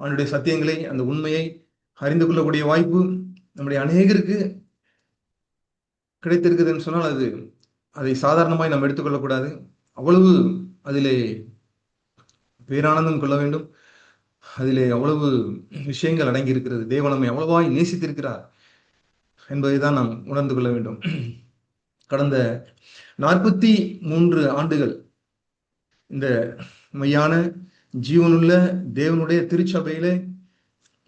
அவனுடைய சத்தியங்களை, அந்த உண்மையை அறிந்து கொள்ளக்கூடிய வாய்ப்பு நம்முடைய அநேகருக்கு கிடைத்திருக்குதுன்னு சொன்னால் அதை சாதாரணமாய் நாம் எடுத்துக்கொள்ளக்கூடாது. அவ்வளவு அதிலே பேரானந்தம் கொள்ள வேண்டும். அதிலே அவ்வளவு விஷயங்கள் அடங்கி இருக்கிறது. தேவன் நம்மை அவ்வளவாய் நேசித்திருக்கிறார் என்பதை தான் நாம் உணர்ந்து கொள்ள வேண்டும். கடந்த 43 ஆண்டுகள் இந்த மெய்யான ஜீவனுள்ள தேவனுடைய திருச்சபையிலே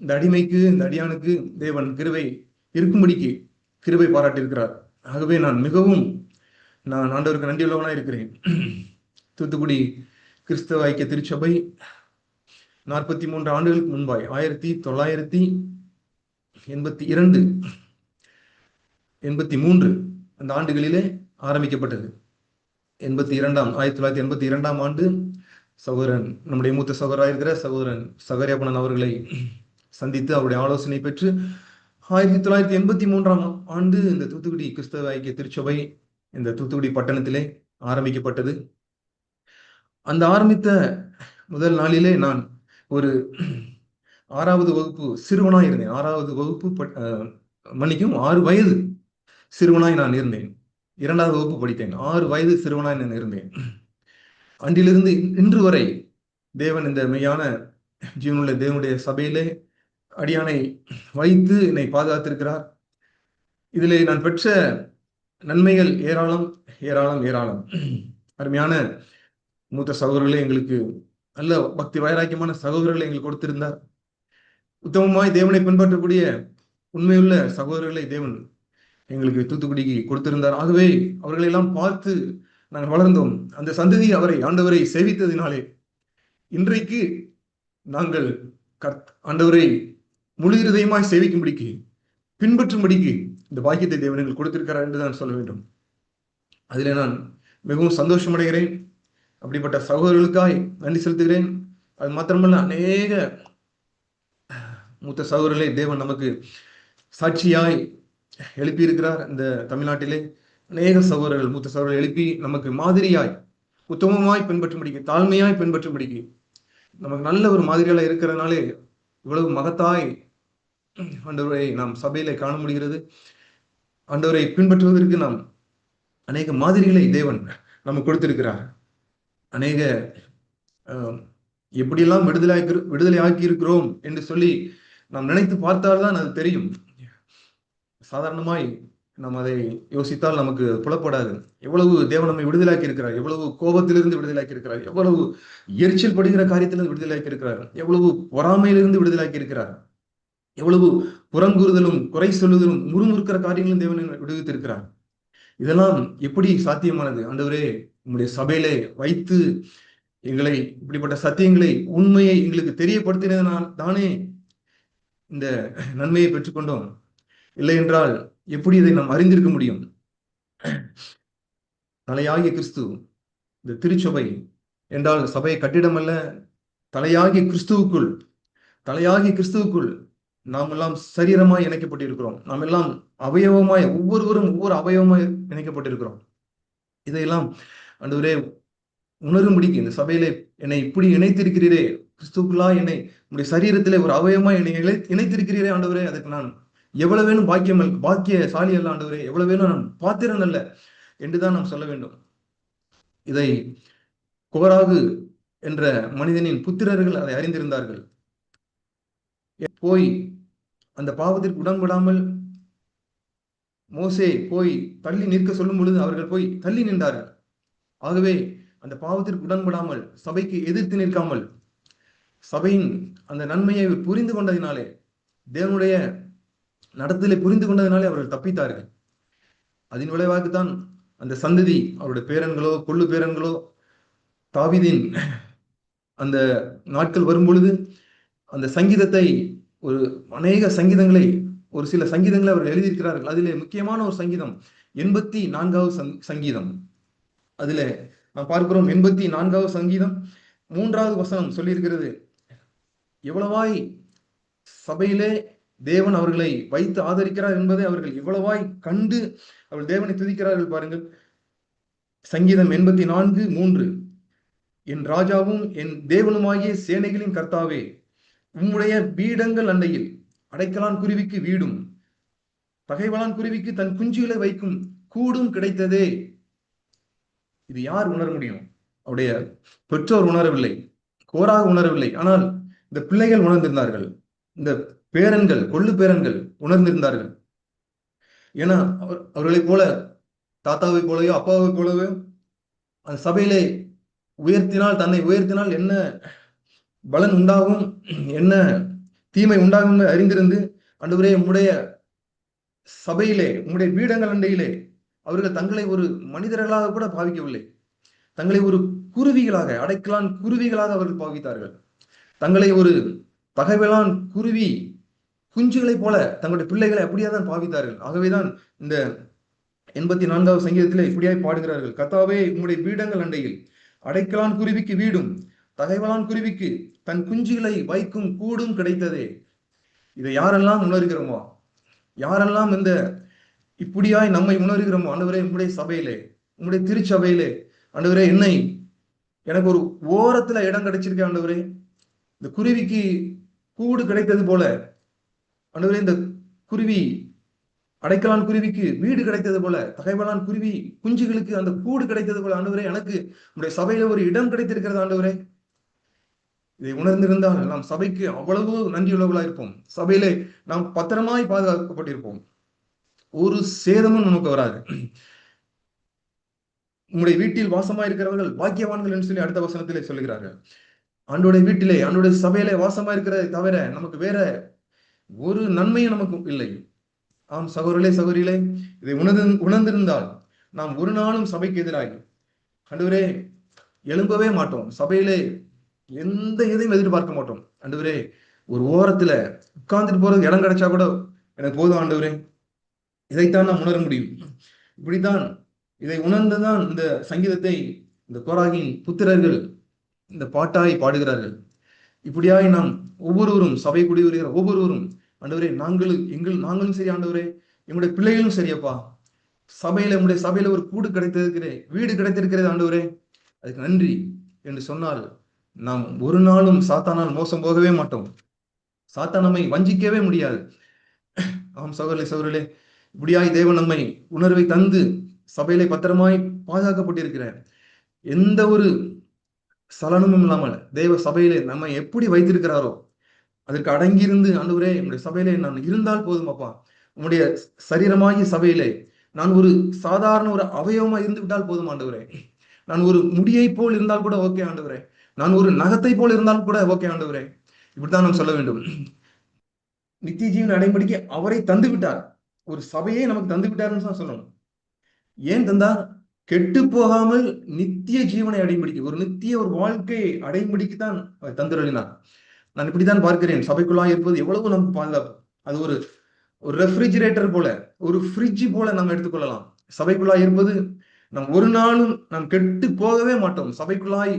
இந்த அடிமைக்கு, இந்த அடியானுக்கு தேவன் கிருபை இருக்கும்படிக்கு கிருபை பாராட்டியிருக்கிறார். ஆகவே நான் ஆண்டவருக்கு நன்றியுள்ளவனாக இருக்கிறேன். தூத்துக்குடி கிறிஸ்தவ ஐக்கிய திருச்சபை 43 ஆண்டுகளுக்கு முன்பாய் 1982 83 அந்த ஆண்டுகளிலே ஆரம்பிக்கப்பட்டது. 1982 ஆண்டு சகோதரன், நம்முடைய மூத்த சகோதராக இருக்கிற சகோதரன் சகரியாபணன் அவர்களை சந்தித்து அவருடைய ஆலோசனை பெற்று 1983 ஆண்டு இந்த தூத்துக்குடி கிறிஸ்தவ ஐக்கிய திருச்சபை இந்த தூத்துக்குடி பட்டணத்திலே ஆரம்பிக்கப்பட்டது. அந்த ஆரம்பித்த முதல் நாளிலே நான் ஒரு 6வது வகுப்பு சிறுவனாய் இருந்தேன். 6வது வகுப்பு 6 வயது சிறுவனாய் நான் இருந்தேன். 2வது வகுப்பு படித்தேன். 6 வயது சிறுவனாய் நான் இருந்தேன். அன்றிலிருந்து இன்று வரை தேவன் இந்த மெய்யான ஜீவனுள்ள தேவனுடைய சபையிலே அடியானை வைத்து என்னை பாதுகாத்திருக்கிறார். இதிலே நான் பெற்ற நன்மைகள் ஏராளம் ஏராளம் ஏராளம். அருமையான மூத்த சகோதரர்களே, எங்களுக்கு நல்ல பக்தி வைராக்கியமான சகோதரர்களை எங்களுக்கு கொடுத்திருந்தார். உத்தமமாய் தேவனை பின்பற்றக்கூடிய உண்மையுள்ள சகோதரர்களை தேவன் எங்களுக்கு தூத்துக்குடிக்கு கொடுத்திருந்தார். ஆகவே அவர்களை எல்லாம் பார்த்து நாங்கள் வளர்ந்தோம். அந்த சந்ததி ஆண்டவரை சேவித்ததினாலே இன்றைக்கு நாங்கள் ஆண்டவரை முழு இருதயமாய் சேவிக்கும்படிக்கு, பின்பற்றும்படிக்கு இந்த பாக்கியத்தை தேவன் எங்களுக்கு கொடுத்திருக்கிறார் என்று தான் சொல்ல வேண்டும். அதிலே நான் மிகவும் சந்தோஷம் அடைகிறேன். அப்படிப்பட்ட சகோதரர்களுக்காய் நன்றி செலுத்துகிறேன். அது மாத்திரமல்ல, அநேக மூத்த சகோதரர்களை தேவன் நமக்கு சாட்சியாய் எழுப்பி இருக்கிறார். இந்த தமிழ்நாட்டிலே அநேக சகோதரர்கள், மூத்த சகோதரர்கள் எழுப்பி நமக்கு மாதிரியாய் உத்தமமாய் பின்பற்றும்படிக்கு, தாழ்மையாய் பின்பற்றும்படிக்கு நமக்கு நல்ல ஒரு மாதிரியால இருக்கிறதுனாலே இவ்வளவு மகத்தாய் ஆண்டவரை நாம் சபையில காண முடிகிறது. ஆண்டவரை பின்பற்றுவதற்கு நாம் அநேக மாதிரிகளை தேவன் நமக்கு கொடுத்திருக்கிறார். அநேக எப்படியெல்லாம் விடுதலை ஆக்கி இருக்கிறோம் என்று சொல்லி நாம் நினைத்து பார்த்தால்தான் அது தெரியும். சாதாரணமாய் நாம் அதை யோசித்தால் நமக்கு புலப்படாது. எவ்வளவு தேவன் நம்மை விடுதலாக்கி இருக்கிறார், எவ்வளவு கோபத்திலிருந்து விடுதலாக்கி இருக்கிறார், எவ்வளவு எரிச்சல் படுகிற காரியத்திலிருந்து விடுதலாக்கி இருக்கிறார், எவ்வளவு பொறாமையிலிருந்து விடுதலாக்கி இருக்கிறார், எவ்வளவு புறங்கூறுதலும் குறை சொல்லுதலும் முறுமுறுக்கிற காரியங்களும் தேவன் விடுவித்திருக்கிறார். இதெல்லாம் எப்படி சாத்தியமானது? ஆண்டவரே, உங்களுடைய சபையிலே வைத்து எங்களை இப்படிப்பட்ட சத்தியங்களை, உண்மையை எங்களுக்கு தெரியப்படுத்தினதனால் தானே இந்த நன்மையை பெற்றுக்கொண்டோம். இல்லை என்றால் எப்படி இதை நாம் அறிந்திருக்க முடியும்? தலையாகிய கிறிஸ்து, இந்த திருச்சபை என்றால் சபை கட்டிடம் அல்ல, தலையாகிய கிறிஸ்துவுக்குள் நாம் எல்லாம் சரீரமாய் இணைக்கப்பட்டிருக்கிறோம். நாம் எல்லாம் அவயவமாய், ஒவ்வொருவரும் ஒவ்வொரு அவயவமாய் இணைக்கப்பட்டிருக்கிறோம். இதையெல்லாம் ஆண்டவரே உணரும்படிக்கு இந்த சபையிலே என்னை இப்படி இணைத்திருக்கிறீரே, கிறிஸ்துக்குள்ளா என்னை உங்களுடைய சரீரத்திலே ஒரு அவயவமாய் என்னை இணைத்திருக்கிறீரே ஆண்டவரே, அதுக்கு நான் எவ்வளவு வேணும் பாக்கியசாலி அல்ல ஆண்டவரே, எவ்வளவு வேணும் நான் பாத்திரன் அல்ல என்றுதான் நாம் சொல்ல வேண்டும். இதை கோராகு என்ற மனிதனின் புத்திரர்கள் அதை அறிந்திருந்தார்கள். போய் அந்த பாவத்திற்கு உடன்படாமல் மோசே போய் தள்ளி நிற்க சொல்லும் பொழுது அவர்கள் போய் தள்ளி நின்றார்கள். ஆகவே அந்த பாவத்திற்கு உடன்படாமல், சபைக்கு எதிர்த்து நிற்காமல், சபையின் அந்த நன்மையை புரிந்து கொண்டதினாலே, தேவனுடைய நடத்தலை புரிந்து கொண்டதினாலே அவர்கள் தப்பித்தார்கள். அதன் விளைவாகத்தான் அந்த சந்ததி, அவருடைய பேரன்களோ கொள்ளு பேரன்களோ, தாவீதின் அந்த நாட்கள் வரும் பொழுது அந்த சங்கீதத்தை, அநேக சங்கீதங்களை, ஒரு சில சங்கீதங்களை அவர்கள் எழுதியிருக்கிறார்கள். அதிலே முக்கியமான ஒரு சங்கீதம் 84வது சங்கீதம். அதிலே நாம் பார்க்கிறோம், 84வது சங்கீதம் 3வது வசனம் சொல்லியிருக்கிறது, எவ்வளவாய் சபையிலே தேவன் அவர்களை வைத்து ஆதரிக்கிறார் என்பதை அவர்கள் எவ்வளவாய் கண்டு அவர்கள் தேவனை துதிக்கிறார்கள் பாருங்கள். சங்கீதம் 84:3, என் ராஜாவும் என் தேவனுமாகிய சேனைகளின் கர்த்தாவே, உம்முடைய பீடங்கள் அண்டையில் அடைக்கலான் குருவிக்கு வீடும் பகைவலான் குருவிக்கு தன் குஞ்சுகளை வைக்கும் கூடும் கிடைத்ததே. இது யார் உணர முடியும்? அவருடைய பெற்றோர் உணரவில்லை, கோராக உணரவில்லை. ஆனால் இந்த பிள்ளைகள் உணர்ந்திருந்தார்கள், இந்த பேரன்கள், கொள்ளு பேரன்கள் உணர்ந்திருந்தார்கள். ஏன்னா அவர்களைப் போல, தாத்தாவை போலவோ அப்பாவை போலவோ அந்த சபையிலே உயர்த்தினால், தன்னை உயர்த்தினால் என்ன பலன் உண்டாகும், என்ன தீமை உண்டாகும் அறிந்திருந்து, ஆண்டவரே உம்முடைய சபையிலே, உம்முடைய பீடங்கள் அண்டையிலே அவர்கள் தங்களை ஒரு மனிதர்களாக கூட பாவிக்கவில்லை. தங்களை ஒரு குருவிகளாக, அடைக்கலான் குருவிகளாக அவர்கள் பாவித்தார்கள். தங்களை ஒரு பகைவலான் குருவி குஞ்சுகளைப் போல தங்களுடைய பிள்ளைகளை அப்படியே தான் பாவித்தார்கள். ஆகவேதான் இந்த 84வது சங்கீதத்திலே இப்படியாய் பாடுகிறார்கள். கர்த்தாவே உம்முடைய பீடங்கள் அண்டையில் அடைக்கலான் குருவிக்கு வீடும் பகைவலான் குருவிக்கு தன் குஞ்சுகளை வைக்கும் கூடும் கிடைத்ததே. இதை யாரெல்லாம் உணர்கிறோமோ, யாரெல்லாம் இந்த இப்படியாய் நம்மை உணர்கிறோமோ, ஆண்டவரே உம்முடைய சபையிலே, உம்முடைய திருச்சபையிலே, ஆண்டவரே எனக்கு ஒரு ஓரத்துல இடம் கிடைச்சிருக்கேன் ஆண்டவரே, இந்த குருவிக்கு கூடு கிடைத்தது போல, ஆண்டவரே இந்த குருவி அடைக்கலான் குருவிக்கு வீடு கிடைத்தது போல, பகைவலான் குருவி குஞ்சுகளுக்கு அந்த கூடு கிடைத்தது போல, ஆண்டவரே எனக்கு உங்களுடைய சபையில ஒரு இடம் கிடைத்திருக்கிறது ஆண்டவரே. இதை உணர்ந்திருந்தால் நாம் சபைக்கு அவ்வளவு நன்றியுள்ளவர்களா இருப்போம். சபையிலே நாம் பத்திரமாய் பாதுகாக்கப்பட்டிருப்போம். ஒரு சேதமும் நமக்கு வராது. உங்களுடைய வீட்டில் வாசமாய் இருக்கிறவர்கள் பாக்கியவான்கள் என்று சொல்லி அடுத்த வசனத்திலே சொல்லுகிறார்கள். ஆண்டோடைய வீட்டிலே, ஆண்டோடைய சபையிலே வாசமா இருக்கிறதை தவிர நமக்கு வேற ஒரு நன்மையும் நமக்கு இல்லை. ஆம் சகோதரர்களே, சகோதரிகளே, இதை உணர்ந்திருந்தால் நாம் ஒரு நாளும் சபைக்கு எதிராகி ஆண்டவரே எழும்பவே மாட்டோம். சபையிலே எந்த இதையும் எதிர்பார்க்க மாட்டோம். ஆண்டவரே ஒரு ஓரத்துல உட்கார்ந்துட்டு போறது இடம் கிடைச்சா கூட எனக்கு போதும் ஆண்டவரே, இதைத்தான் நாம் உணர முடியும். இப்படித்தான் இதை உணர்ந்துதான் இந்த சங்கீதத்தை இந்த கோராகின் புத்திரர்கள் இந்த பாட்டாய் பாடுகிறார்கள். இப்படியாய் நாம் ஒவ்வொருவரும், சபை கூடி வருகிற ஒவ்வொருவரும், ஆண்டவரே நாங்களும் சரி ஆண்டவரே, எங்களுடைய பிள்ளைகளும் சரியப்பா, சபையில உங்களுடைய சபையில ஒரு கூடு கிடைத்திருக்கிறே, வீடு கிடைத்திருக்கிறது ஆண்டவரே, அதுக்கு நன்றி என்று சொன்னால் நாம் ஒரு நாளும் சாத்தானால் மோசம் போகவே மாட்டோம். சாத்தான் நம்மை வஞ்சிக்கவே முடியாது. ஆம் சகோதரர்களே, சகோதரர்களே, இப்படியாய் தேவன் நம்மை உணர்வை தந்து சபையிலே பத்திரமாய் பாதுகாக்கப்பட்டிருக்கிற எந்த ஒரு சலனமும் இல்லாமல் தேவ சபையிலே நம்மை எப்படி வைத்திருக்கிறாரோ அதற்கு அடங்கியிருந்து, ஆண்டவரே என்னுடைய சபையிலே நான் இருந்தால் போதும் அப்பா, உன்னுடைய சரீரமாகிய சபையிலே நான் ஒரு சாதாரண ஒரு அவயவமா இருந்து விட்டால் போதும் ஆண்டவரே, நான் ஒரு முடியை போல் இருந்தால் கூட ஓகே ஆண்டவரே, நான் ஒரு நகத்தை போல் இருந்தால் கூட ஓகே ஆண்டவரே. இப்படித்தான் நாம் சொல்ல வேண்டும். நித்திய ஜீவன் அடைம்படிக்கு அவரை தந்து விட்டார். ஒரு சபையே நமக்கு தந்து விட்டார்னு தான் சொல்லணும். ஏன் தந்தார்? கெட்டு போகாமல் நித்திய ஜீவனை அடைம்படிக்கு, ஒரு நித்திய ஒரு வாழ்க்கையை அடைம்படிக்கு தான் தந்துருளினார். நான் இப்படித்தான் பார்க்கிறேன். சபைக்குள்ளாக இருப்பது எவ்வளவு நமக்கு பாதுகாப்பு. அது ஒரு ரெஃப்ரிஜிரேட்டர் போல, ஒரு ஃப்ரிட்ஜ் போல நாம் எடுத்துக்கொள்ளலாம். சபைக்குள்ளாய் இருப்பது நாம் ஒரு நாளும் நாம் கெட்டு போகவே மாட்டோம். சபைக்குள்ளாய்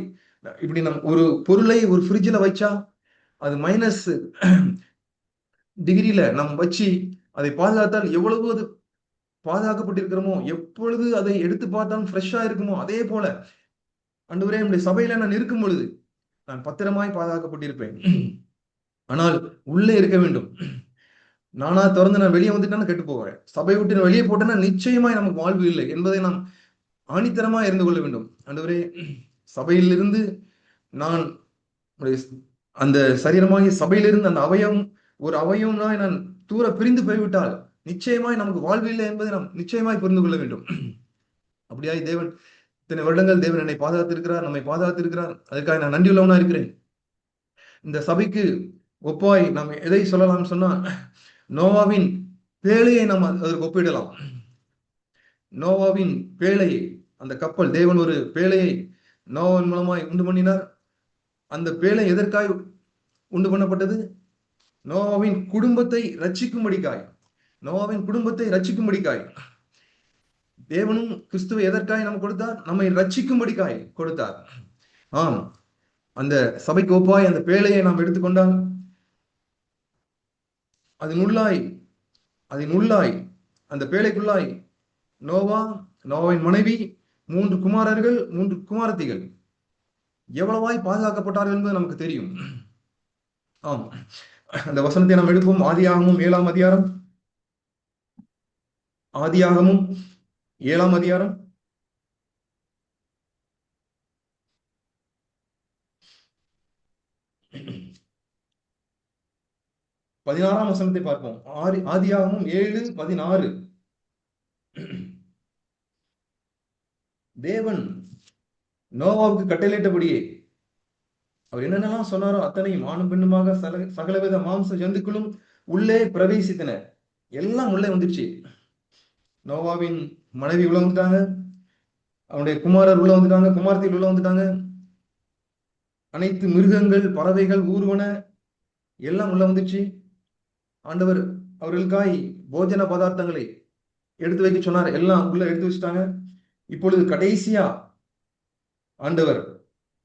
இப்படி நம் ஒரு பொருளை ஒரு ஃப்ரிட்ஜில் வச்சா அது -டிகிரியில நாம் வச்சு அதை பாதுகாத்தால் எவ்வளவு அது பாதுகாக்கப்பட்டிருக்கிறோமோ, எப்பொழுது அதை எடுத்து பார்த்தாலும் ஃப்ரெஷ்ஷா இருக்குமோ, அதே போல ஆண்டவரே நம்முடைய சபையில நான் இருக்கும் பொழுது நான் பத்திரமாய் பாதுகாக்கப்பட்டிருப்பேன். ஆனால் உள்ளே இருக்க வேண்டும். நானா திறந்து நான் வெளியே வந்துட்டேன்னு கெட்டு போகிறேன். சபை விட்டு நான் வெளியே போட்டேன்னா நிச்சயமாய் நமக்கு வாழ்வு இல்லை என்பதை நாம் ஆணித்தரமா இருந்து கொள்ள வேண்டும். ஆண்டவரே சபையிலிருந்து நான் அந்த சரீரமாகிய சபையிலிருந்து அந்த ஒரு அவயவமாய் நான் தூர பிரிந்து போய்விட்டால் நிச்சயமாய் நமக்கு வாழ்வு இல்லை என்பதை நாம் நிச்சயமாய் புரிந்து கொள்ள வேண்டும். அப்படியாய் தேவன் இத்தனை வருடங்கள் தேவன் என்னை பாதுகாத்திருக்கிறார், நம்மை பாதுகாத்திருக்கிறார். அதற்காக நான் நன்றியுள்ளவனா இருக்கிறேன். இந்த சபைக்கு ஒப்பாய் நாம் எதை சொல்லலாம் சொன்னா, நோவாவின் பேழையை நாம் அதற்கு ஒப்பிடலாம். நோவாவின் பேழையை, அந்த கப்பல், தேவன் ஒரு பேழையை நோவாவின் மூலமாய் உண்டு பண்ணினார். அந்த பேழை எதற்காய் உண்டு பண்ணப்பட்டது? நோவாவின் குடும்பத்தை ரட்சிக்கும்படிக்காய். நோவாவின் குடும்பத்தை ரட்சிக்கும்படிக்காய். தேவனும் கிறிஸ்துவை எதற்காய் நமக்கு கொடுத்தார்? நம்மை ரட்சிக்கும்படிக்காய் கொடுத்தார். ஆம், அந்த சபைக்கு ஒப்பாய் அந்த பேழையை நாம் எடுத்துக்கொண்டால் அதனுள்ளாய் அந்த பேழைக்குள்ளாய் நோவாவின் மனைவி, 3 குமாரர்கள், 3 குமாரத்திகள் எவ்வளவாய் பாதுகாக்கப்பட்டார்கள் என்பது நமக்கு தெரியும். ஆம், அந்த வசனத்தை நாம் எடுப்போம். ஆதியாகமும் 7ஆம் அதிகாரம், ஆதியாகமும் 7ஆம் அதிகாரம் 16ஆம் வசனத்தை பார்ப்போம். ஆதியாகமும் 7:16. தேவன் நோவாவுக்கு கட்டளையிட்டபடியே அவர் என்னென்னலாம் சொன்னாரோ அத்தனையும் ஆணும் பெண்ணுமாக சகலவித மாம்ச ஜந்துக்களும் உள்ளே பிரவேசித்தன. எல்லாம் உள்ளே வந்துடுச்சு. நோவாவின் மனைவி உள்ள வந்துட்டாங்க, அவனுடைய குமாரர் உள்ள வந்துட்டாங்க, குமாரத்தில் உள்ள வந்துட்டாங்க, அனைத்து மிருகங்கள், பறவைகள், ஊர்வன எல்லாம் உள்ள வந்துச்சு. ஆண்டவர் அவர்களுக்காய் போஜன பதார்த்தங்களை எடுத்து வைக்க சொன்னார். எல்லாம் உள்ள எடுத்து வச்சுட்டாங்க. இப்பொழுது கடைசியா ஆண்டவர்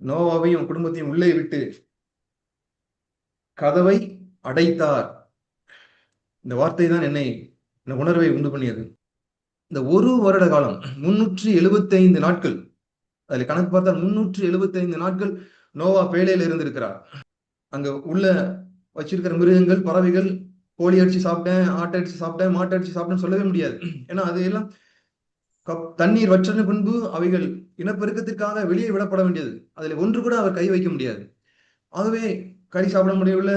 நோவாவையும் குடும்பத்தையும் உள்ளே விட்டு கதவை அடைத்தார். இந்த வார்த்தை தான் என்னை இந்த உணர்வை உண்டு பண்ணியது. இந்த ஒரு வருட காலம் 375 நாட்கள், அதுல கணக்கு பார்த்தா 375 நாட்கள் நோவா பேழையில இருந்திருக்கிறார். அங்க உள்ள வச்சிருக்கிற மிருகங்கள், பறவைகள், கோழி அடிச்சு சாப்பிட்டேன், ஆட்டை அடிச்சு சாப்பிட்டேன், மாட்டை அடிச்சு சாப்பிட்டேன்னு சொல்லவே முடியாது. ஏன்னா அது எல்லாம் தண்ணீர் வற்றின பின்பு அவைகள் இனப்பெருக்கத்திற்காக வெளியே விடப்பட வேண்டியது. அதுல ஒன்று கூட அவர் கை வைக்க முடியாது. ஆகவே கறி சாப்பிட முடியவில்லை,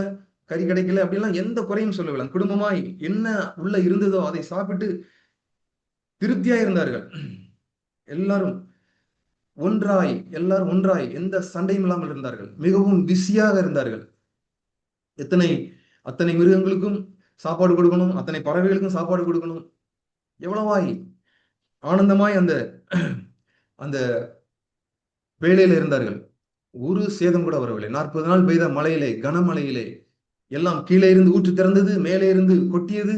கறி கிடைக்கல, அப்படிலாம் எந்த குறையும் சொல்லவில்லை. குடும்பமாய் என்ன உள்ள இருந்ததோ அதை சாப்பிட்டு திருப்தியா இருந்தார்கள். எல்லாரும் ஒன்றாய் எந்த சண்டையும் இல்லாமல் இருந்தார்கள். மிகவும் பிஸியாக இருந்தார்கள். அத்தனை மிருகங்களுக்கும் சாப்பாடு கொடுக்கணும், அத்தனை பறவைகளுக்கும் சாப்பாடு கொடுக்கணும். எவ்வளவாய் ஆனந்தமாய் அந்த அந்த வேலையில இருந்தார்கள். ஒரு சேதம் கூட வரவில்லை. 40 நாள் பெய்த மழையிலே, கனமழையிலே எல்லாம் கீழே இருந்து ஊற்று திறந்தது, மேலே இருந்து கொட்டியது.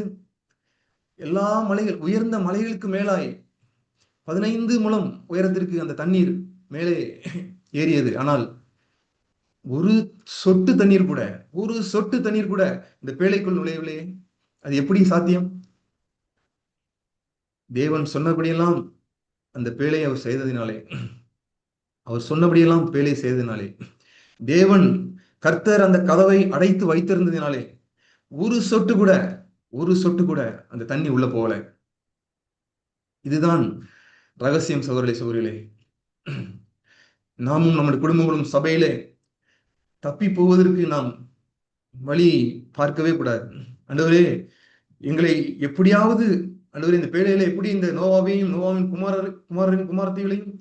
எல்லா மலைகள், உயர்ந்த மலைகளுக்கு மேலாய் 15 முழம் உயரத்திற்கு அந்த தண்ணீர் மேலே ஏறியது. ஆனால் ஒரு சொட்டு தண்ணீர் கூட இந்த பேழைக்குள் நுழையவில்லையே. அது எப்படி சாத்தியம்? தேவன் சொன்னபடியெல்லாம் அந்த பேழையை அவர் செய்ததினாலே, அவர் சொன்னபடியெல்லாம் பேழை செய்ததினாலே, தேவன் கர்த்தர் அந்த கதவை அடைத்து வைத்திருந்ததினாலே ஒரு சொட்டு கூட அந்த தண்ணி உள்ள போகல. இதுதான் ரகசியம். சகோதரிகளே, நாமும் நம்முடைய குடும்பங்களும் சபையிலே தப்பி போவதற்கு நாம் வழி பார்க்கவே கூடாது. ஆண்டவரே, எங்களை எப்படியாவது, ஆண்டவரே, இந்த பேழையில எப்படி இந்த நோவாவையும் நோவாவின் குமாரரின் குமாரத்தைகளையும்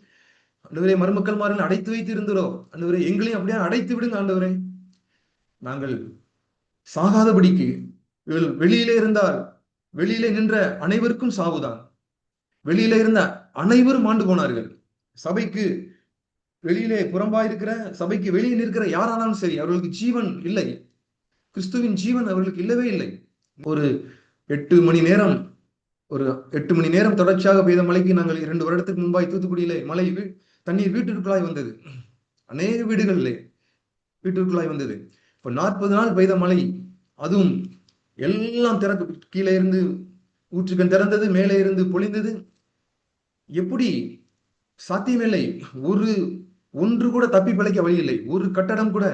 ஆண்டவரே மருமக்கள் மாரில் அடைத்து வைத்து இருந்தோ, ஆண்டவரே எங்களையும் அப்படியே அடைத்து விடுங்க. ஆண்டவரே, நாங்கள் சாகாதபடிக்கு. வெளியிலே இருந்தால் வெளியிலே நின்ற அனைவருக்கும் சாவுதான். வெளியில இருந்த அனைவரும் ஆண்டு போனார்கள். சபைக்கு வெளியிலே புறம்பாயிருக்கிற, சபைக்கு வெளியே நிற்கிற யாரானாலும் சரி, அவர்களுக்கு ஜீவன் இல்லை. கிறிஸ்துவின் ஜீவன் அவர்களுக்கு இல்லவே இல்லை. ஒரு 8 மணி நேரம் தொடர்ச்சியாக பெய்த மழைக்கு நாங்கள் 2 வருடத்துக்கு முன்பாய் தூத்துக்குடியிலே தண்ணீர் வீட்டிற்குள்ளாய் வந்தது. அநேக வீடுகளிலே வீட்டிற்குள்ளாய் வந்தது. இப்ப 40 நாள் பெய்த மழை, அதுவும் எல்லாம் கீழே இருந்து ஊற்றுக்கண் திறந்தது, மேலே இருந்து பொழிந்தது. எப்படி சாத்தியமில்லை. ஒன்று கூட தப்பி பிழைக்க வழி இல்லை. ஒரு கட்டடம் கூட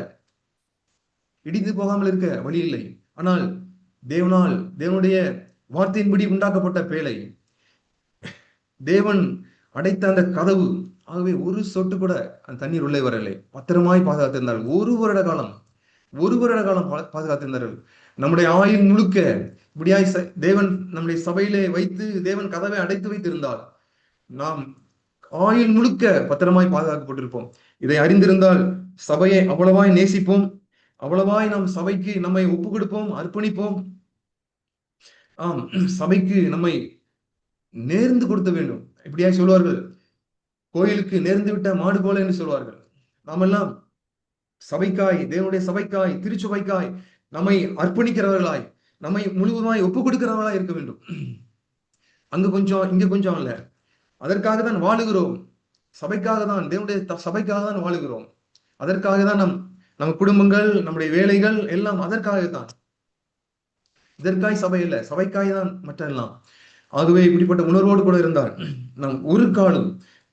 இடிந்து போகாமல் இருக்க வழி இல்லை. ஆனால் தேவனுடைய வார்த்தையின்படி உண்டாக்கப்பட்ட பேழை, தேவன் அடைத்த அந்த கதவு, ஆகவே ஒரு சொட்டு கூட அந்த தண்ணீர் உள்ளே வரவில்லை. பத்திரமாய் பாதுகாத்திருந்தார்கள். ஒரு வருட காலம் பாதுகாத்திருந்தார்கள். நம்முடைய ஆயுள் முழுக்க இப்படியாய் தேவன் நம்முடைய சபையிலே வைத்து தேவன் கதவை அடைத்து வைத்திருந்தால் நாம் ஆயுள் முழுக்க பத்திரமாய் பாதுகாக்கப்பட்டிருப்போம். இதை அறிந்திருந்தால் சபையை அவ்வளவாய் நேசிப்போம், அவ்வளவாய் நாம் சபைக்கு நம்மை ஒப்பு கொடுப்போம், அர்ப்பணிப்போம். சபைக்கு நம்மை நேர்ந்து கொடுத்த வேண்டும். இப்படியாய் சொல்வார்கள், கோயிலுக்கு நேர்ந்து விட்ட மாடு போல என்று சொல்வார்கள். நாமெல்லாம் சபைக்காய், தேவனுடைய சபைக்காய், திருச்சபைக்காய் நம்மை அர்ப்பணிக்கிறவர்களாய், நம்மை முழுவதுமாய் ஒப்பு கொடுக்கிறவர்களாய் இருக்க வேண்டும். அங்க கொஞ்சம் இங்க கொஞ்சம் அல்ல. அதற்காக தான் வாழுகிறோம். சபைக்காக தான், தேவனுடைய சபைக்காக தான் வாழுகிறோம். அதற்காக தான் நம்ம குடும்பங்கள், நம்முடைய வேலைகள் எல்லாம் அதற்காகத்தான். இதற்காய் சபை இல்லை, சபைக்காய் தான் மற்ற எல்லாம். ஆகவே இப்படிப்பட்ட உணர்வோடு கூட இருந்தால் நாம்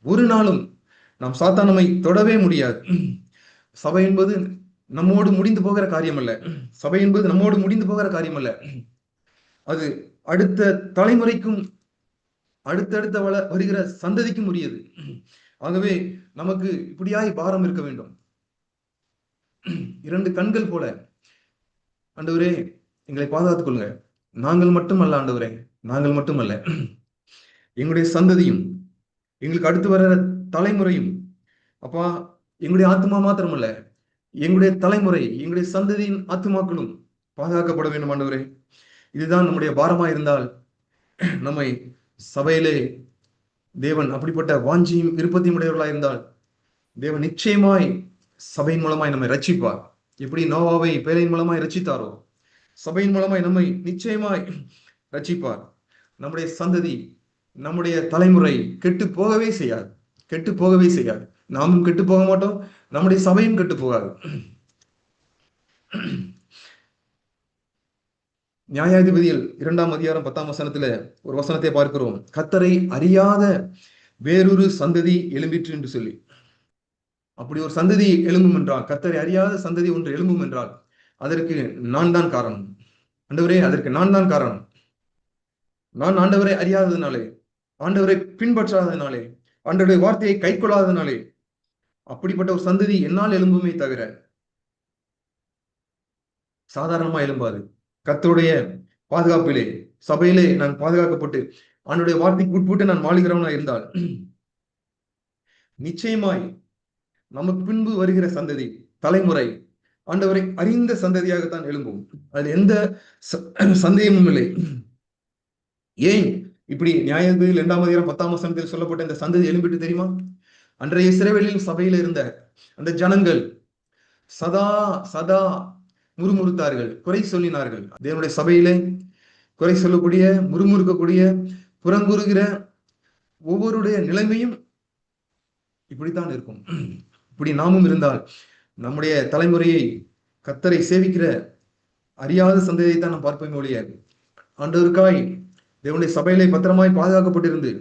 ஒரு நாளும் நாம் சாத்தான் நம்மை தொடவே முடியாது. சபை என்பது நம்மோடு முடிந்து போகிற காரியம் அல்ல. சபை என்பது நம்மோடு முடிந்து போகிற காரியம் அல்ல. அது அடுத்த தலைமுறைக்கும் அடுத்தடுத்த வருகிற சந்ததிக்கும் உரியது. ஆகவே நமக்கு இப்படியாய் பாரம் இருக்க வேண்டும். 2 கண்கள் போல, ஆண்டவரே எங்களை பாதுகாத்துக் கொள்ளுங்க. நாங்கள் மட்டுமல்ல ஆண்டவரே, நாங்கள் மட்டுமல்ல, எங்களுடைய சந்ததியும் எங்களுக்கு அடுத்து வர தலைமுறையும், அப்பா, எங்களுடைய ஆத்மா மாத்திரமல்ல, எங்களுடைய தலைமுறை, எங்களுடைய சந்ததியின் ஆத்மாக்களும் பாதுகாக்கப்பட வேண்டும் ஆண்டவரே. இதுதான் நம்முடைய பாரமா இருந்தால், நம்மை சபையிலே தேவன் அப்படிப்பட்ட வாஞ்சியும் விருப்பத்தையும் உடையவர்களாக இருந்தால், தேவன் நிச்சயமாய் சபையின் மூலமாய் நம்மை ரட்சிப்பார். எப்படி நோவாவை பேழையின் மூலமாய் ரட்சித்தாரோ, சபையின் மூலமாய் நம்மை நிச்சயமாய் ரட்சிப்பார். நம்முடைய சந்ததி, நம்முடைய தலைமுறை கெட்டு போகவே செய்யாது, கெட்டு போகவே செய்யாது. நாமும் கெட்டு போக மாட்டோம், நம்முடைய சபையும் கெட்டு போகாது. நியாயாதிபதியில் 2ஆம் அதிகாரம் 10ஆம் வசனத்துல ஒரு வசனத்தை பார்க்கிறோம். கர்த்தரை அறியாத வேறொரு சந்ததி எழும்பிற்று என்று சொல்லி. அப்படி ஒரு சந்ததி எழும்பும் என்றால், கர்த்தரை அறியாத சந்ததி ஒன்று எழும்பும் என்றால், அதற்கு நான் தான் காரணம். ஆண்டவரே, அதற்கு நான் தான் காரணம். நான் ஆண்டவரை அறியாததுனாலே, ஆண்டவரை பின்பற்றாததுனாலே, ஆண்டவருடைய வார்த்தையை கை கொள்ளாததுனாலே அப்படிப்பட்ட ஒரு சந்ததி என்னால் எழும்புமே தவிர சாதாரணமா எழும்பாது. கர்த்தருடைய பாதுகாப்பிலே, சபையிலே நான் பாதுகாக்கப்பட்டு ஆண்டவருடைய வார்த்தைக்கு உட்பட்டு நான் வாழுகிறவனா இருந்தால், நிச்சயமாய் நமக்கு பின்பு வருகிற சந்ததி, தலைமுறை ஆண்டவரை அறிந்த சந்ததியாகத்தான் எழும்பும். அதில் எந்த சந்தேகமும் இல்லை. ஏன் இப்படி நியாயாதிபதியில் 2ஆம் அதிகாரம் 10ஆம் வசனத்தில் சொல்லப்பட்ட இந்த சந்ததி எழும்பிட்டு தெரியுமா? அன்றைய இஸ்ரவேலின் சபையில இருந்த அந்த ஜனங்கள் சதா சதா முறுமுறுத்தார்கள், குறை சொல்லினார்கள். தேவனுடைய சபையிலே குறை சொல்லக்கூடிய, முறுமுறுக்கக்கூடிய, புறங்குறுகிற ஒவ்வொருடைய நிலைமையும் இப்படித்தான் இருக்கும். இப்படி நாமும் இருந்தால், நம்முடைய தலைமுறையை கர்த்தரை சேவிக்கிற அறியாத சந்ததியை தான் நாம் பார்ப்போமே ஒழிய, ஆண்டவருக்காய் தேவனுடைய சபையிலே பத்திரமாய் பாதுகாக்கப்பட்டிருந்து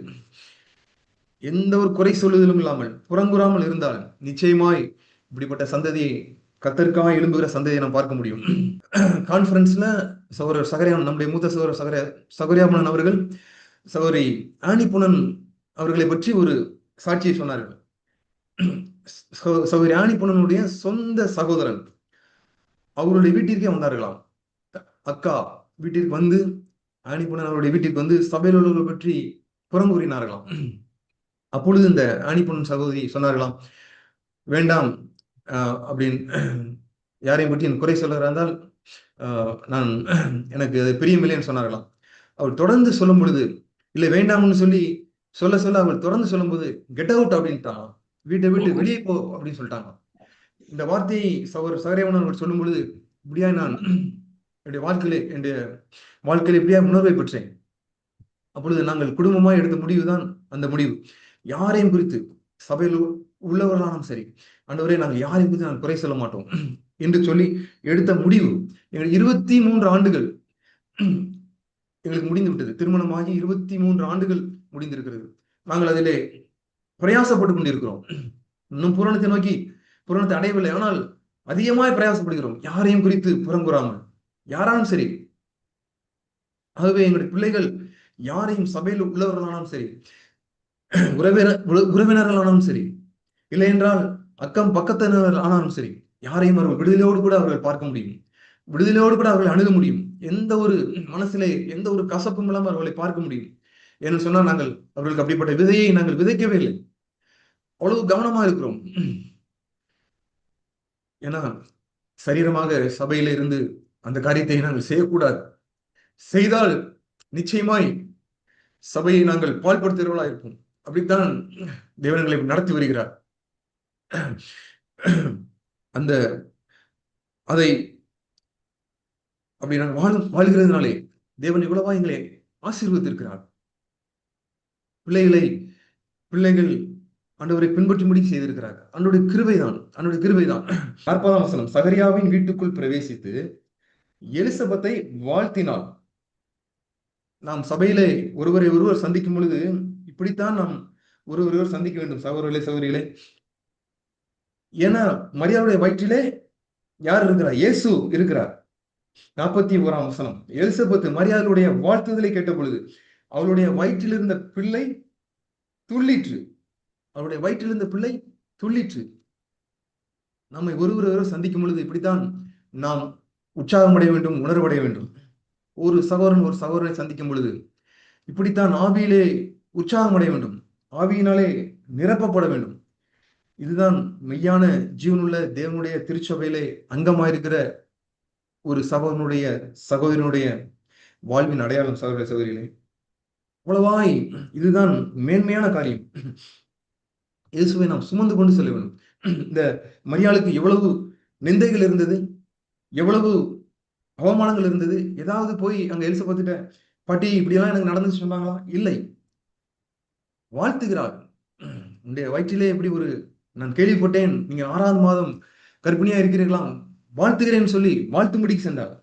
எந்த ஒரு குறை சொல்லுதலும் இல்லாமல் புறங்குறாமல் இருந்தால், நிச்சயமாய் இப்படிப்பட்ட சந்ததியை, கர்த்தருக்காய் எழும்புகிற சந்ததியை நாம் பார்க்க முடியும். கான்ஃபரன்ஸ்ல சகோதரர் சகரியாமன், நம்முடைய மூத்த சகோதரர் சகரியாமன் அவர்கள் சகோதரி ஆணிப்புணன் அவர்களை பற்றி ஒரு சாட்சியை சொன்னார்கள். சகோதரி ஆணிப்புணனுடைய சொந்த சகோதரன் அவருடைய வீட்டிற்கே வந்தார்களாம். அக்கா வீட்டிற்கு வந்து, ஆணிப்புணன் அவருடைய வீட்டிற்கு வந்து சபையில் உள்ளவர்களை பற்றி புறங்கூறினார்களாம். அப்பொழுது இந்த ஆணிப்புணன் சகோதரி சொன்னார்களாம், வேண்டாம் அப்படின்னு, யாரையும் பற்றி குறை சொல்லுகிறால் நான் எனக்கு அது பிரியமில்லைன்னு சொன்னார்களாம். அவர் தொடர்ந்து சொல்லும் பொழுது, இல்லை வேண்டாம்னு சொல்லி சொல்ல அவர் தொடர்ந்து சொல்லும் போது, கெட் அவுட் அப்படின்ட்டாங்க, வீட்டை விட்டு வெளியே போ அப்படின்னு சொல்லிட்டாங்க. இந்த வார்த்தையை சகரியாமன் அவர் சொல்லும் பொழுது, இப்படியா நான் என்னுடைய வாழ்க்கையில இப்படியா உணர்வை பெற்றேன். அப்பொழுது நாங்கள் குடும்பமாய் எடுத்த முடிவுதான் அந்த முடிவு. யாரையும் குறித்து, சபையில் உள்ளவர்களாலும் சரி, ஆண்டவரே நாங்கள் யாரையும் குறித்து நாங்கள் குறை சொல்ல மாட்டோம் என்று சொல்லி எடுத்த முடிவு. எங்கள் 23 ஆண்டுகள் எங்களுக்கு முடிந்து விட்டது. திருமணமாகி 23 ஆண்டுகள் முடிந்திருக்கிறது. நாங்கள் அதிலே பிரயாசப்பட்டு கொண்டிருக்கிறோம். இன்னும் பூரணத்தை அடையவில்லை. ஆனால் அதிகமாய் பிரயாசப்படுகிறோம், யாரையும் குறித்து புறங்கூறாமல், யாராலும் சரி. ஆகவே எங்களுடைய பிள்ளைகள் யாரையும், சபையில் உள்ளவர்களானாலும் சரி, உறவினர்களானாலும் சரி, இல்லை என்றால் அக்கம் பக்கத்தினர் ஆனாலும் சரி, யாரையும் அவர்கள் விடுதலையோடு கூட அவர்கள் பார்க்க முடியும், விடுதலையோடு கூட அவர்களை அணுக முடியும். எந்த ஒரு மனசிலே எந்த ஒரு கசப்பும் இல்லாமல் அவர்களை பார்க்க முடியும். ஏன்னு சொன்னால், நாங்கள் அவர்களுக்கு அப்படிப்பட்ட விதையை நாங்கள் விதைக்கவே இல்லை. அவ்வளவு கவனமா இருக்கிறோம். ஏன்னா சரீரமாக சபையில இருந்து அந்த காரியத்தை நாங்கள் செய்யக்கூடாது. செய்தால் நிச்சயமாய் சபையை நாங்கள் பாழ்படுத்துகிறவர்களா இருப்போம். அப்படித்தான் தேவன்களை நடத்தி வருகிறார். அதை அப்படி நாங்கள் வாழ்கிறதுனாலே தேவன் இவ்வளவா எங்களை ஆசீர்வதித்திருக்கிறார். பிள்ளைகள் ஆண்டவரை பின்பற்றும்படி செய்திருக்கிறார். அவனுடைய கிருபைதான். 40ஆம் வசனம், சகரியாவின் வீட்டுக்குள் பிரவேசித்து எலிசபெத்தை வாழ்த்தினாள். நாம் சபையிலே ஒருவர் சந்திக்கும் பொழுது இப்படித்தான் நாம் ஒருவர் சந்திக்க வேண்டும். சகோதரர்களே, ஏன்னா மரியாளுடைய வயிற்றிலே யார் இருக்கிறார்? இயேசு இருக்கிறார். 41ஆம் வசனம். எலிசபெத் மரியாளுடைய வாழ்த்துதலை கேட்ட பொழுது அவளுடைய வயிற்றில் இருந்த பிள்ளை துள்ளிற்று. அவருடைய வயிற்றில் இருந்த பிள்ளை துள்ளிற்று. நம்மை ஒருவர் சந்திக்கும் பொழுது இப்படித்தான் நாம் உற்சாகம் அடைய வேண்டும், உணர்வடைய வேண்டும். ஒரு சகோதரன் ஒரு சகோதரனை சந்திக்கும் பொழுது இப்படித்தான் ஆவியிலே உற்சாகம் அடைய வேண்டும், ஆவியினாலே நிரப்பப்பட வேண்டும். இதுதான் மெய்யான ஜீவனுள்ள தேவனுடைய திருச்சபையிலே அங்கமாயிருக்கிற ஒரு சகோதரனுடைய சகோதரனுடைய வாழ்வின் அடையாளம். சகோதர சகோதரிகளே, அவ்வளவாய் இதுதான் மேன்மையான காரியம். இயேசுவை நாம் சுமந்து கொண்டு செல்ல வேண்டும். இந்த மரியாளுக்கு எவ்வளவு நிந்தைகள் இருந்தது, எவ்வளவு அவமானங்கள் இருந்தது. ஏதாவது போய் அங்க எலிசபெத்திட்ட, பாட்டி இப்படியெல்லாம் எனக்கு நடந்துச்சு சொன்னாங்களா? இல்லை, வாழ்த்துகிறார். உன்னுடைய வயிற்றிலே எப்படி ஒரு, நான் கேள்விப்பட்டேன் நீங்க 6ஆவது மாதம் கர்ப்பிணியா இருக்கிறீர்களாம், வாழ்த்துகிறேன்னு சொல்லி வாழ்த்தும்படிக்கு சென்றார்.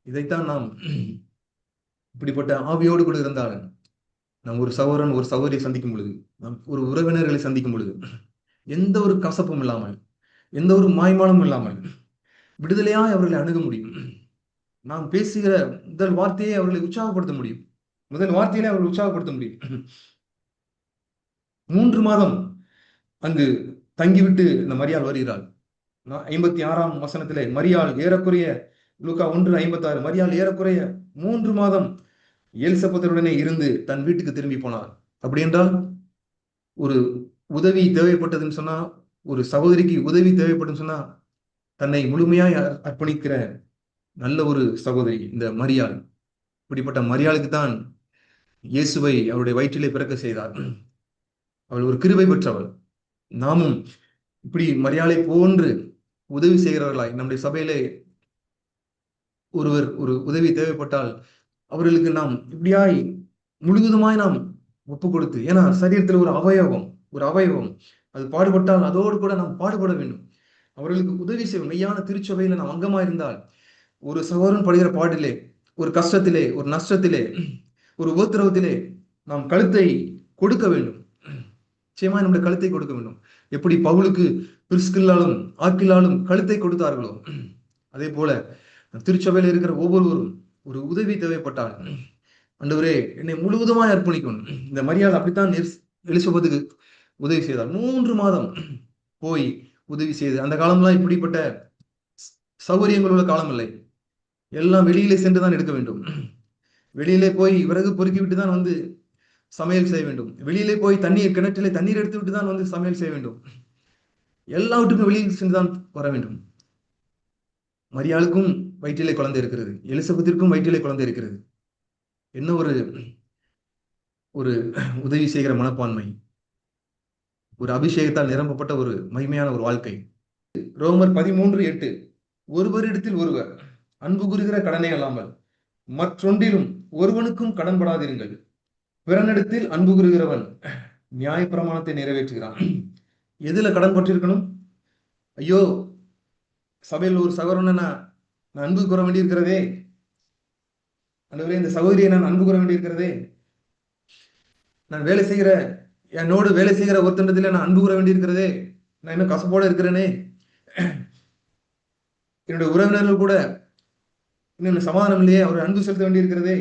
இதைத்தான் நாம் இப்படிப்பட்ட ஆவியோடு கூட இருந்தால், நாம் ஒரு சகோதரன் ஒரு சகோதரியை சந்திக்கும் பொழுது, நாம் ஒரு உறவினர்களை சந்திக்கும் பொழுது எந்த ஒரு கசப்பும் இல்லாமல், எந்த ஒரு மாய்மாலும் இல்லாமல் விடுதலையாய் அவர்களை அணுக முடியும். நாம் பேசுகிற முதல் வார்த்தையை அவர்களை உற்சாகப்படுத்த முடியும். முதல் வார்த்தையிலே அவர்களை உற்சாகப்படுத்த முடியும். 3 மாதம் அங்கு தங்கிவிட்டு இந்த மரியாள் வருகிறாள். 56ஆம் வசனத்திலே மரியாள் ஏறக்குறைய, லூக்கா 1:56, மரியாள் ஏறக்குறைய 3 மாதம் எலிசபெத்துடனே இருந்து தன் வீட்டுக்கு திரும்பி போனார். அப்படி என்றால் ஒரு உதவி தேவைப்பட்டதுன்னு சொன்னா, ஒரு சகோதரிக்கு உதவி தேவைப்படும் சொன்னா தன்னை முழுமையாய் அர்ப்பணிக்கிற நல்ல ஒரு சகோதரி இந்த மரியாள். இப்படிப்பட்ட மரியாளுக்கு தான் இயேசுவை அவருடைய வயிற்றிலே பிறக்க செய்தார். அவள் ஒரு கிருபை பெற்றவள். நாமும் இப்படி மரியாளை போன்று உதவி செய்கிறவர்களாய், நம்முடைய சபையிலே ஒருவர் ஒரு உதவி தேவைப்பட்டால் அவர்களுக்கு நாம் இப்படியாய் முழுவதுமாய் நாம் ஒப்பு கொடுத்து, ஏன்னா சரீரத்தில் ஒரு அவயவம் அது பாடுபட்டால் அதோடு கூட நாம் பாடுபட வேண்டும். அவர்களுக்கு உதவி செய்வோம். மெய்யான திருச்சபையில நாம் அங்கமா இருந்தால், ஒரு சகோதரன் படுகிற பாடிலே, ஒரு கஷ்டத்திலே, ஒரு நஷ்டத்திலே, ஒரு உபத்திரவத்திலே நாம் கழுத்தை கொடுக்க வேண்டும். நிச்சயமா நம்முடைய கழுத்தை கொடுக்க வேண்டும். எப்படி பவுலுக்கு பிரிஸ்கில்லாலும் ஆக்கில்லாலும் கழுத்தை கொடுத்தார்களோ, அதே போல திருச்சபையில் இருக்கிற ஒவ்வொருவரும் ஒரு உதவி தேவைப்பட்டால், ஆண்டவரே என்னை முழுவதுமாய் அர்ப்பணிக்கணும். இந்த மரியாள் அப்படித்தான் எலிசபெத்துக்கு உதவி செய்தார். 3 மாதம் போய் உதவி செய்து. அந்த காலம்லாம் இப்படிப்பட்ட சௌகரியங்கள் உள்ள காலம் இல்லை. எல்லாம் வெளியிலே சென்று தான் எடுக்க வேண்டும். வெளியிலே போய் விறகு பொறுக்கி விட்டு தான் வந்து சமையல் செய்ய வேண்டும். வெளியிலே போய் கிணற்றிலே தண்ணீர் எடுத்து விட்டு தான் வந்து சமையல் செய்ய வேண்டும். எல்லாவற்றுக்கும் வெளியில் சென்றுதான் வர வேண்டும். மரியாளுக்கும் வயிற்றிலே குழந்தை இருக்கிறது, எலிசபெத்திற்கும் வயிற்றிலே குழந்தை இருக்கிறது. என்ன ஒரு ஒரு உதவி செய்கிற மனப்பான்மை, ஒரு அபிஷேகத்தால் நிரம்பப்பட்ட ஒரு மகிமையான ஒரு வாழ்க்கை. ரோமர் 13:8, ஒருவரிடத்தில் ஒருவர் அன்பு கூறுகிற கடனே அல்லாமல் மற்றொன்றிலும் ஒருவனுக்கும் கடன்படாதிருங்கள். பிறனிடத்தில் அன்பு கூறுகிறவன் நியாயப்பிரமாணத்தை நிறைவேற்றுகிறான். எதுல கடன் பற்றிருக்கணும்? ஐயோ, சபையில் ஒரு சகோதரனை நான் அன்பு கூற வேண்டியிருக்கிறதே, இந்த சகோதரியை நான் அன்பு கூற வேண்டியிருக்கிறதே, நான் என்னோடு வேலை செய்கிற ஒருத்தண்டத்திலே நான் அன்பு கூற வேண்டியிருக்கிறதே, நான் இன்னும் கசப்போட இருக்கிறேனே, என்னுடைய உறவினர்கள் கூட இன்னும் சமாதானம் இல்லையே, அவர் அன்பு செலுத்த வேண்டியிருக்கிறதே,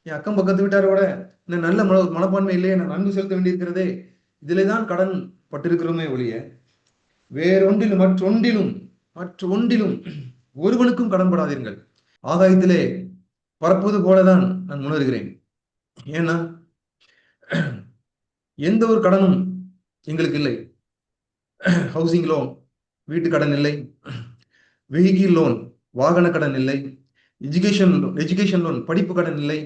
என் அக்கம் பக்கத்து வீட்டாரோட இன்னும் நல்ல மனப்பான்மை இல்லையே, நான் அன்பு செலுத்த வேண்டியிருக்கிறதே. இதிலே தான் கடன் பட்டிருக்கிறோமே ஒழிய வேறொன்றிலும் மற்றொன்றிலும் ஒருவனுக்கும் கடன்படாதீர்கள். ஆகாயத்திலே பறப்பது போலதான் நான் உணர்கிறேன். ஏன்னா எந்த ஒரு கடனும் எங்களுக்கு இல்லை. ஹவுசிங் லோன், வீட்டு கடன் இல்லை. வெஹிக்கிள் லோன், வாகன கடன் இல்லை. எஜுகேஷன் லோன், படிப்பு கடன் இல்லை.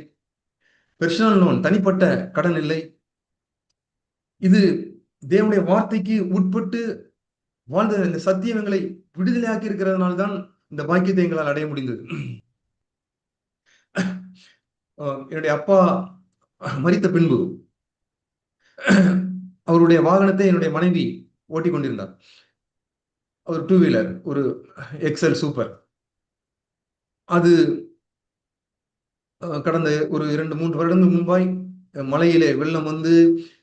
பெர்சனல் லோன், தனிப்பட்ட கடன் இல்லை. இது தேவனுடைய வார்த்தைக்கு உட்பட்டு வாழ்ந்த இந்த சத்தியம் எங்களை விடுதலையாக்கி இருக்கிறதுனால்தான் இந்த பாக்கியத்தை எங்களால் அடைய முடிந்தது. என்னுடைய அப்பா மரித்த பின்பு அவருடைய வாகனத்தை என்னுடைய மனைவி ஓட்டி கொண்டிருந்தார். ஒரு 2 வீலர், ஒரு எக்ஸல் சூப்பர். அது கடந்த ஒரு 2-3 வருடங்கள் முன்பாய் மலையிலே வெள்ளம் வந்து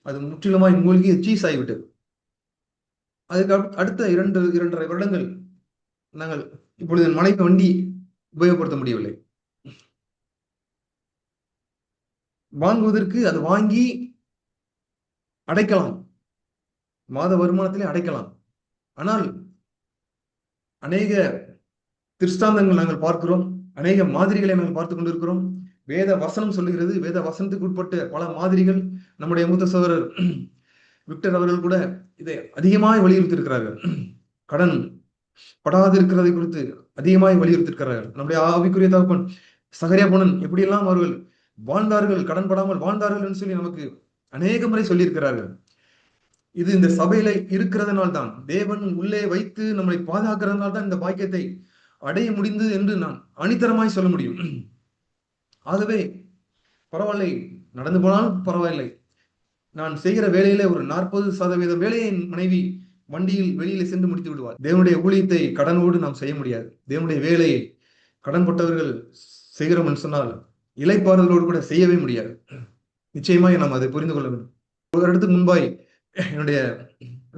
அது முற்றிலுமாய் மூழ்கி சீஸ் ஆகிவிட்டது. அதுக்கு அடுத்த 2-2.5 வருடங்கள் நாங்கள் இப்பொழுது என் மனைவி வண்டி உபயோகப்படுத்த முடியவில்லை. வாங்குவதற்கு அது வாங்கி அடைக்கலாம், மாத வருமானத்திலே அடைக்கலாம். ஆனால் அநேக திருஷ்டாந்தங்கள் நாங்கள் பார்க்கிறோம், அநேக மாதிரிகளை நாங்கள் பார்த்துக் கொண்டிருக்கிறோம். வேத வசனம் சொல்லுகிறது, வேத வசனத்துக்கு உட்பட்ட பல மாதிரிகள். நம்முடைய மூத்த சகோதரர் விக்டர் அவர்கள் கூட இதை அதிகமாய் வலியுறுத்தி கடன் படாது இருக்கிறதை குறித்து அதிகமாய் வலியுறுத்திருக்கிறார்கள். நம்முடைய ஆவிக்குரிய தகப்பன் சகரியா போனன் எப்படியெல்லாம் அவர்கள் வாழ்ந்தார்கள், கடன் படாமல் வாழ்ந்தார்கள் என்று சொல்லி நமக்கு அநேக முறை சொல்லியிருக்கிறார்கள். இது இந்த சபையில இருக்கிறதுனால தான், தேவன் உள்ளே வைத்து நம்மளை பாதுகாக்கிறதுனால தான் இந்த பாக்கியத்தை அடைய முடிந்தது என்று நான் அணித்தரமாய் சொல்ல முடியும். ஆகவே பரவாயில்லை, நடந்து போனாலும் பரவாயில்லை. நான் செய்கிற வேலையில ஒரு 40% வேலையை என் மனைவி வண்டியில் வெளியில சென்று முடித்து விடுவார். தேவனுடைய ஊழியத்தை கடனோடு நாம் செய்ய முடியாது. தேவனுடைய வேலையை கடன்பட்டவர்கள் செய்கிறோம் என்று சொன்னால் இலைப்பாறுதலோடு கூட செய்யவே முடியாது. நிச்சயமாய் நாம் அதை புரிந்து கொள்ள வேண்டும். ஒரு இடத்துக்கு முன்பாய் என்னுடைய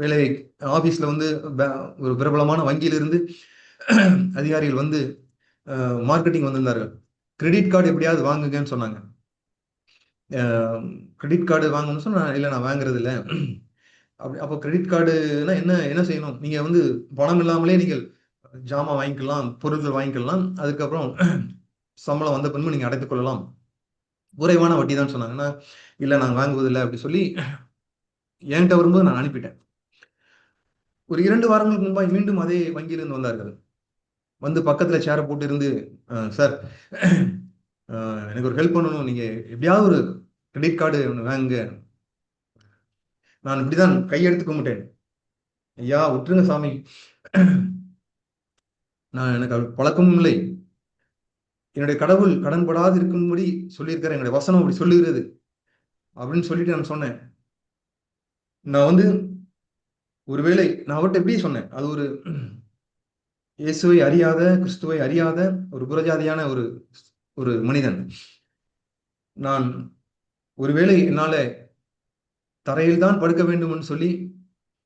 வேலை ஆபீஸ்ல வந்து ஒரு பிரபலமான வங்கியிலிருந்து அதிகாரிகள் வந்து மார்க்கெட்டிங் வந்திருந்தார்கள். கிரெடிட் கார்டு எப்படியாவது வாங்குங்கன்னு சொன்னாங்க. கிரெடிட் கார்டு வாங்கணும்னு சொன்னா இல்லை, நான் வாங்குறது இல்லை. அப்போ கிரெடிட் கார்டுனா என்ன செய்யணும்? நீங்க வந்து பணம் இல்லாமலே நீங்கள் ஜாமான் வாங்கிக்கலாம், பொருட்கள் வாங்கிக்கலாம், அதுக்கப்புறம் சம்பளம் வந்த பின்பு நீங்க அடைத்துக் கொள்ளலாம், குறைவான வட்டி தான் சொன்னாங்கன்னா, இல்லை நான் வாங்குவதில்லை அப்படி சொல்லி என்கிட்ட வரும்போது நான் அனுப்பிட்டேன். ஒரு 2 வாரங்களுக்கு முன்பாக மீண்டும் அதே வங்கியிலிருந்து வந்தார்கள். வந்து பக்கத்துல சேரை போட்டு இருந்து, சார் எனக்கு ஒரு ஹெல்ப் பண்ணணும், நீங்க எப்படியாவது ஒரு கிரெடிட் கார்டு ஒன்று வாங்க. நான் இப்படிதான் கையெடுத்து கும்பிட்டேன், ஐயா விட்டுருங்க சாமி, நான் எனக்கு பழக்கமும் இல்லை, என்னுடைய கடவுள் கடன்படாது இருக்கும்படி சொல்லியிருக்கிறேன், என்னுடைய வசனம் அப்படி சொல்லுகிறது அப்படின்னு சொல்லிட்டு நான் சொன்னேன். நான் வந்து ஒருவேளை நான் அவர்கிட்ட எப்படி சொன்னேன், அது ஒரு இயேசுவை அறியாத, கிறிஸ்துவை அறியாத ஒரு புறஜாதியான ஒரு மனிதன். நான் ஒருவேளை என்னால தரையில் தான் படுக்க வேண்டும் என்று சொல்லி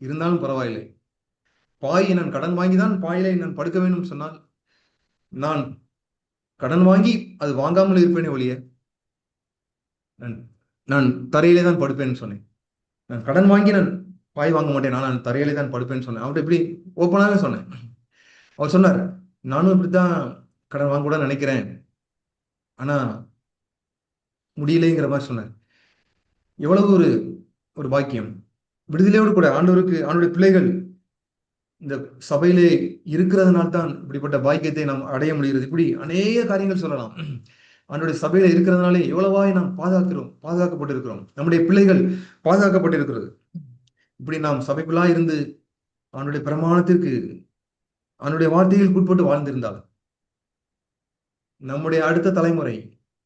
இருந்தாலும் பரவாயில்லை, பாயை நான் கடன் வாங்கிதான் பாயிலை நான் படுக்க வேண்டும் சொன்னால் நான் கடன் வாங்கி அது வாங்காமல் இருப்பேனே ஒழிய நான் தரையிலே தான் படுப்பேன்னு சொன்னேன். நான் கடன் வாங்கி நான் பாய் வாங்க மாட்டேன், நான் தரையிலே தான் படுப்பேன்னு சொன்னேன். அவர்கிட்ட இப்படி ஓப்பனாகவே சொன்னேன். அவர் சொன்னார், நானும் இப்படித்தான் கடன் வாங்க கூட நினைக்கிறேன், ஆனா முடியலைங்கிற மாதிரி சொன்னார். எவ்வளவு ஒரு பாக்கியம்! விடுதலையோடு கூட ஆண்டவருடைய பிள்ளைகள் இந்த சபையிலே இருக்கிறதுனால தான் இப்படிப்பட்ட பாக்கியத்தை நாம் அடைய முடிகிறது. இப்படி அநேக காரியங்கள் சொல்லலாம். ஆண்டவருடைய சபையில இருக்கிறதுனாலே எவ்வளவாய் நாம் பாதுகாக்கப்பட்டிருக்கிறோம், நம்முடைய பிள்ளைகள் பாதுகாக்கப்பட்டிருக்கிறது. இப்படி நாம் சபைக்குள்ளா இருந்து அவனுடைய பிரமாணத்திற்கு, அவனுடைய வார்த்தைகளுக்கு உட்பட்டு வாழ்ந்திருந்தால் நம்முடைய அடுத்த தலைமுறை,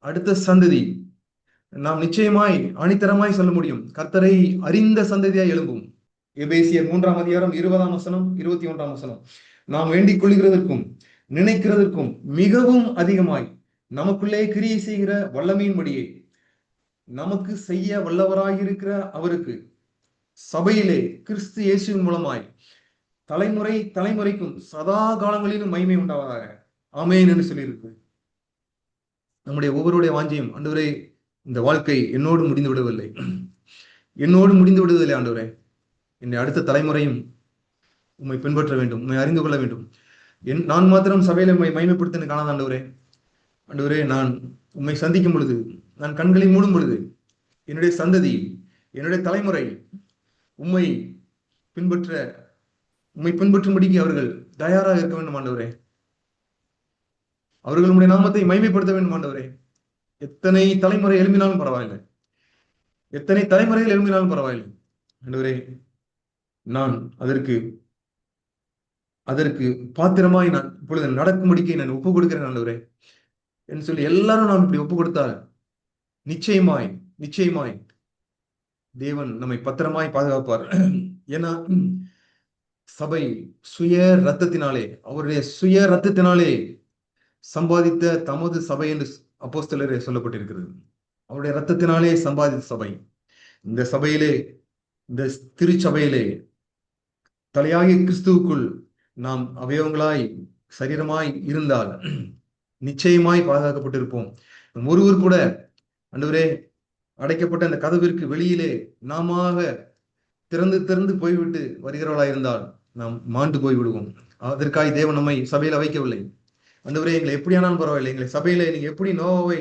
அடுத்த சந்ததி, நாம் நிச்சயமாய் ஆணித்தரமாய் சொல்ல முடியும், கர்த்தரை அறிந்த சந்ததியாய் எழும்பும். எபேசியர் 3ஆம் அதிகாரம் 20ஆம் வசனம் 21ஆம் வசனம். நாம் வேண்டிக் கொள்கிறதற்கும் நினைக்கிறதற்கும் மிகவும் அதிகமாய் நமக்குள்ளே கிரியை செய்கிற வல்லமையின்படியே நமக்கு செய்ய வல்லவராயிருக்கிற அவருக்கு சபையிலே கிறிஸ்து இயேசுவின் மூலமாய் தலைமுறை தலைமுறைக்கும் சதா காலங்களிலும் மகிமை உண்டாவதாக, ஆமென் என்று சொல்லியிருக்கு. நம்முடைய ஒவ்வொருடைய வாஞ்சியும், ஆண்டவரே இந்த வாழ்க்கை என்னோடு முடிந்து விடவில்லை, என்னோடு முடிந்து விடுவதில்லை ஆண்டவரே, என்னுடைய அடுத்த தலைமுறையும் உம்மை பின்பற்ற வேண்டும், உம்மை அறிந்து கொள்ள வேண்டும். நான் மாத்திரம் சபையில உம்மை மகிமைப்படுத்த காணாத ஆண்டவரே, ஆண்டவரே நான் உம்மை சந்திக்கும் பொழுது, நான் கண்களை மூடும் பொழுது என்னுடைய சந்ததி, என்னுடைய தலைமுறை உம்மை பின்பற்றும்படிக்கு அவர்கள் தயாராக இருக்க வேண்டும் ஆண்டவரே. அவர்கள் உம்முடைய நாமத்தை மகிமைப்படுத்த வேண்டும் ஆண்டவரே. எத்தனை தலைமுறை எழும்பினாலும் பரவாயில்லை, எத்தனை தலைமுறைகள் எழும்பினாலும் பரவாயில்லை ஆண்டவரே, நான் அதற்கு பாத்திரமாய் நான் இப்பொழுது நடக்கும்படிக்கு நான் ஒப்புக் கொடுக்கிறேன் ஆண்டவரே என்று சொல்லி எல்லாரும் நாம் இப்படி ஒப்புக் கொடுத்தால் நிச்சயமாய் தேவன் நம்மை பத்திரமாய் பாதுகாப்பார். ஏன்னா சபை அவருடைய சுய ரத்தத்தினாலே சம்பாதித்த தமது சபை என்று அப்போஸ்தலரே சொல்லப்பட்டிருக்கிறது. அவருடைய ரத்தத்தினாலே சம்பாதித்த சபை. இந்த சபையிலே, இந்த திருச்சபையிலே தலையாகிய கிறிஸ்துவுக்குள் நாம் அவயவங்களாய் சரீரமாய் இருந்தால் நிச்சயமாய் பாதுகாக்கப்பட்டிருப்போம். ஒருவர் கூட ஆண்டவரே அடைக்கப்பட்ட அந்த கதவிற்கு வெளியிலே நாமாக திறந்து திறந்து போய்விட்டு வருகிறவர்களாய் இருந்தால் நாம் மாண்டு போய் விடுவோம். அதற்காய் தேவன் நம்மை சபையில வைக்கவில்லை. ஆண்டவரே எங்களை எப்படியானாலும் பரவாயில்லை, எங்களை சபையில நீங்க எப்படி நோவாவை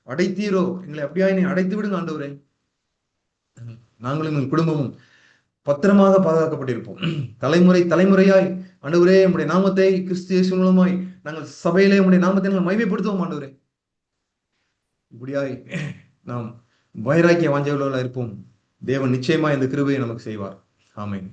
அடைத்தீரோ எங்களை அப்படியா நீ அடைத்து விடுங்க ஆண்டவரே. நாங்களும் எங்கள் குடும்பமும் பத்திரமாக பாதுகாக்கப்பட்டிருப்போம். தலைமுறை தலைமுறையாய் ஆண்டவரே உம்முடைய நாமத்தை கிறிஸ்து இயேசு மூலமாய் நாங்கள் சபையிலே உம்முடைய நாமத்தை நாங்கள் மகிமைப்படுத்துவோம் ஆண்டவரே. இப்படியாய் நாம் வைராக்கிய வாஞ்சவர்களாக இருப்போம். தேவன் நிச்சயமா இந்த கிருபையை நமக்கு செய்வார். ஆமென்.